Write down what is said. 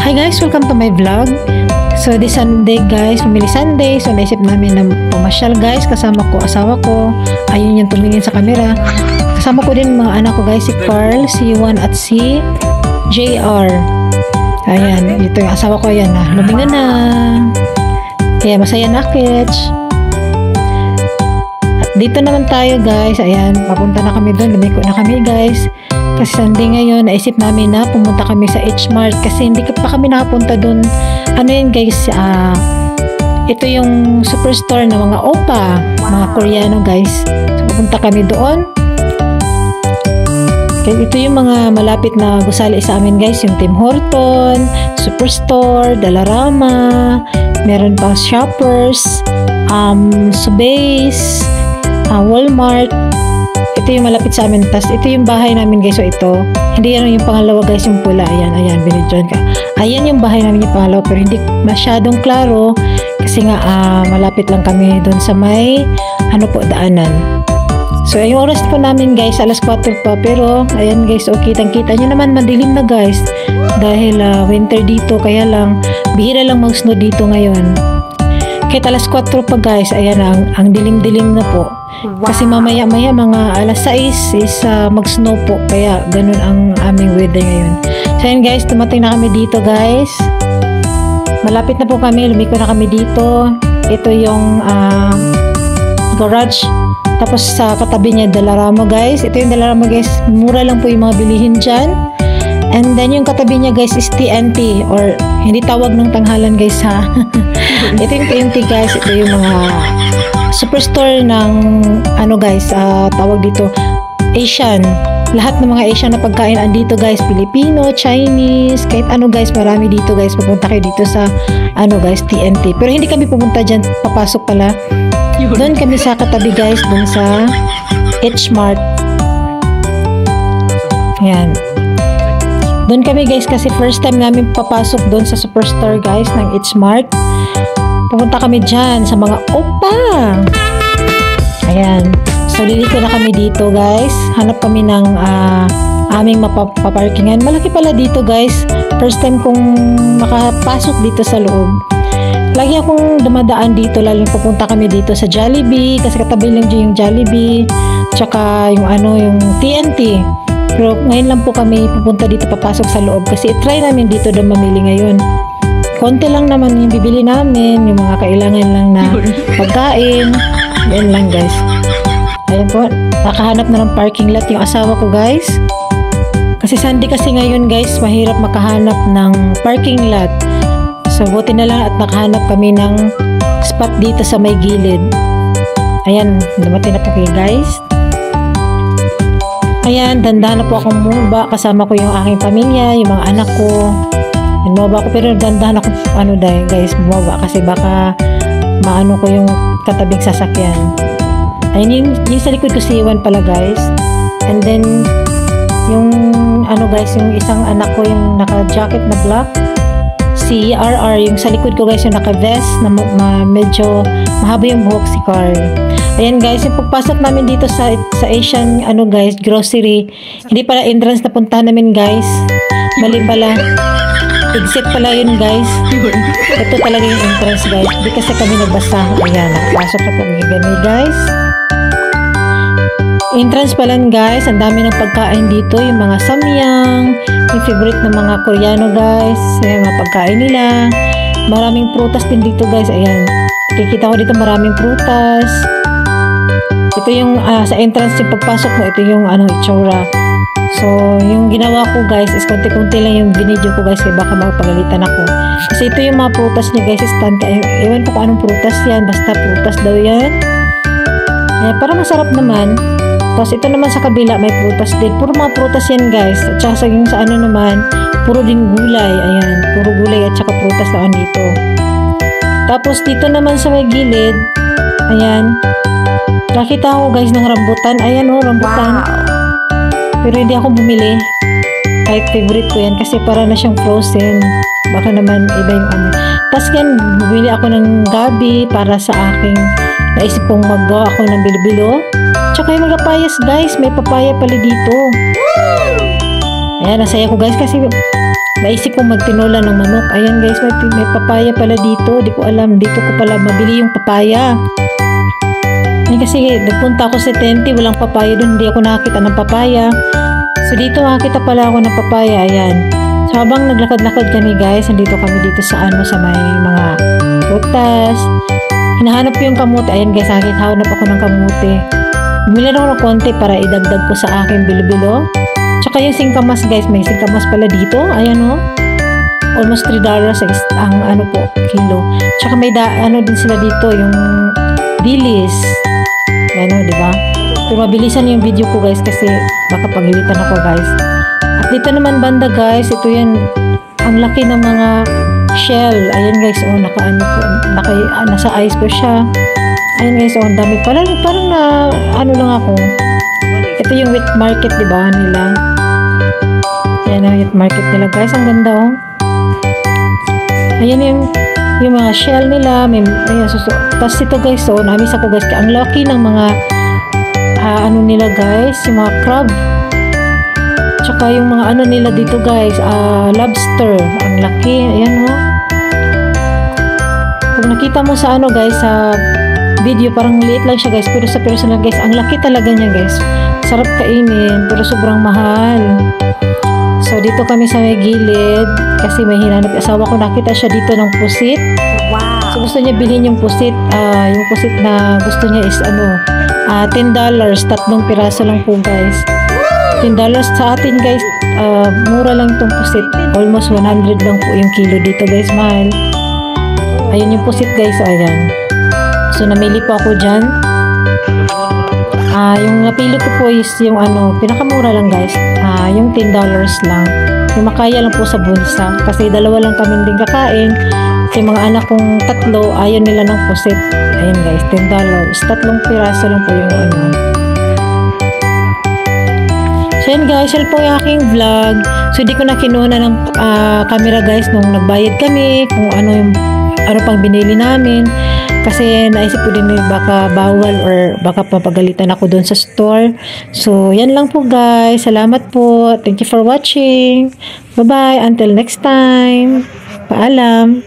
Hi guys, welcome to my vlog. So this Sunday guys, Family Sunday. So naisip namin na pumasyal guys. Kasama ko, asawa ko. Ayun yung tumingin sa camera. Kasama ko din mga anak ko guys, si Carl, si Juan at si JR. Ayan, ito yung asawa ko, ayan na. Lumingan na. Kaya masaya na kids. At dito naman tayo guys. Ayan, papunta na kami doon. Lumiko na kami guys. Kasi Sunday ngayon, naisip namin na pumunta kami sa H-Mart kasi hindi pa kami nakapunta doon. Ano yun guys, ito yung superstore na mga opa, mga Koreano guys. So pupunta kami doon. Kaya ito yung mga malapit na gusali sa amin guys, yung Tim Horton, Superstore, Dollarama, meron pa Shoppers, Subays, Walmart. Ito yung malapit sa amin. Tapos ito yung bahay namin guys. So ito, hindi yan yung pangalawa guys, yung pula. Ayan, binidyon ka. Ayan yung bahay namin yung pangalawa. Pero hindi masyadong klaro. Kasi nga, malapit lang kami doon sa may, daanan. So, yung oras po namin guys, alas 4 pa. Pero, ayan guys, okay, kitang-kita nyo naman, madilim na guys. Dahil winter dito, kaya lang, bihira lang mag-snow dito ngayon. Kahit alas 4 pa guys, ayan ang dilim-dilim na po. Wow. Kasi mamaya-maya mga alas 6 is mag-snow po. Kaya ganun ang aming weather ngayon. So yun guys, tumating na kami dito guys. Malapit na po kami. Lumiko na kami dito. Ito yung garage. Tapos sa katabi niya Dollarama guys. Ito yung Dollarama guys. Mura lang po yung mga bilihin dyan. And then yung katabi niya guys is TNT. Or hindi tawag ng tanghalan guys ha. Ito yung TNT guys. Ito yung mga superstore ng guys, tawag dito Asian. Lahat ng mga Asian na pagkain andito guys, Filipino, Chinese, kahit ano guys, marami dito guys. Pupunta kayo dito sa guys, TNT. Pero hindi kami pupunta dyan, papasok pala. Doon kami sa katabi guys, doon sa H-Mart. Ayan. Doon kami guys kasi first time namin papasok doon sa superstore guys ng H-Mart. Pupunta kami dyan sa mga opa. Ayan. So, liliko na kami dito, guys. Hanap kami ng aming mapaparkingan. Malaki pala dito, guys. First time kong makapasok dito sa loob. Lagi akong dumadaan dito, lalo pupunta kami dito sa Jollibee. Kasi katabi lang dyan yung Jollibee. Tsaka yung yung TNT. Pero ngayon lang po kami pupunta dito, papasok sa loob. Kasi try namin dito na mamili ngayon. Konti lang naman yung bibili namin, yung mga kailangan lang na pagkain. Yan lang guys. Ayan po, nakahanap na ng parking lot yung asawa ko guys. Kasi Sunday kasi ngayon guys, mahirap makahanap ng parking lot. So buti na lang at nakahanap kami ng spot dito sa may gilid. Ayan, dumating na po kayo guys. Ayan, dandahan na po akong bumaba. Kasama ko yung aking pamilya, yung mga anak ko. Bumaba ko, pero dandahan ako guys, bumaba kasi baka maano ko yung katabing sasakyan. Ayun yung sa likod ko si Juan pala guys. And then yung guys, yung isang anak ko yung naka-jacket na black, si RR, yung sa likod ko guys yung naka-vest na medyo mahaba yung buhok, si Carl. Ayan guys, yung pagpasok namin dito sa Asian guys, grocery, hindi pala entrance na puntahan namin guys. Mali pala. Exit pala yun guys. Ito talaga yung entrance guys. Hindi kasi kami nagbasa. Ayan, nakapasok na kami ganyan guys. Entrance pala guys. Ang dami ng pagkain dito. Yung mga samyang, yung favorite ng mga Koreano guys. Yung mga pagkain nila. Maraming prutas din dito guys. Ayan. Kikita ko dito maraming prutas. Ito yung sa entrance yung pagpasok mo. Ito yung itsura. So, yung ginawa ko guys is konti-konti lang yung binidyo ko guys, kaya baka magpagalitan ako. Kasi ito yung mga prutas niya guys, stand. Ewan ko kung anong prutas yan, basta prutas daw yan. Para masarap naman. Tapos ito naman sa kabila may prutas din. Puro mga prutas yan guys. At saka yung sa naman, puro din gulay. Ayan, puro gulay at saka prutas lang dito. Tapos dito naman sa may gilid, ayan, nakita ko guys ng rambutan. Ayan rambutan. Wow. Pero hindi ako bumili. Kahit favorite ko yan kasi para na siyang frozen. Baka naman iba yung Tapos yan, bumili ako ng gabi para sa aking naisip kong magawa ako ng bilo-bilo. Tsaka yung mga papayas guys, may papaya pala dito. Ayan, nasaya ko guys kasi naisip ko magtinola ng manok. Ayan guys, may papaya pala dito. Di ko alam, dito ko pala mabili yung papaya. Ayan, kasi nagpunta ako sa tente, walang papaya doon. Hindi ako nakakita ng papaya. So dito nakakita pala ako ng papaya. Ayan. So habang naglakad-lakad kami guys, nandito kami dito sa sa may mga prutas. Hinahanap ko yung kamote. Ayan guys, hanap ako ng kamote. Bumili na ako ng konti para idagdag ko sa akin bilo-bilo. Tsaka yung singkamas guys, may singkamas pala dito. Ayan o. Almost $3 ang po, kilo. Tsaka may din sila dito, yung bilis. Ayan o, diba? Pero mabilisan yung video ko guys kasi baka paglilitan ako guys. At dito naman banda guys, ito yan, ang laki ng mga shell. Ayan guys, oh, nasa ice po siya. Ayan guys, oh, ang dami. Parang na, lang ako. Ito yung wet market, diba, nila. Ayan ang wet market nila guys, ang ganda, oh. Ayan yung mga shell nila. Ayan, tapos ito guys, oh, namis ako guys, ang laki ng mga, nila guys, yung mga crab. Tsaka yung mga nila dito guys, lobster. Ang laki, ayan, oh. Pag nakita mo sa guys, sa video, parang liit lang siya guys, pero sa personal guys, ang laki talaga niya guys. Sarap kainin, pero sobrang mahal. So dito kami sa may gilid, kasi may hinanap asawa ko, nakita siya dito ng pusit. Wow. So gusto niya bilhin yung pusit. Yung pusit na gusto niya is $10, 3 piraso lang po guys. $10 sa atin guys, mura lang itong pusit. Almost 100 lang po yung kilo dito guys, mahal. Ayun yung pusit guys, ayan. So, namili po ako dyan. Yung napili ko po is yung pinakamura lang guys. Yung $10 lang. Yung makaya lang po sa bulsa. Kasi 2 lang kami din kakain. Kasi mga anak kong 3, ayaw nila ng pusit. Ayun guys, $10. 3 piraso lang po yung So, yan guys, yan po yung aking vlog. So, hindi ko na kinuha ng camera guys nung nagbayad kami. Kung ano pang binili namin. Kasi naisip ko din baka bawal or baka papagalitan ako doon sa store. So, yan lang po guys. Salamat po. Thank you for watching. Bye-bye. Until next time. Paalam.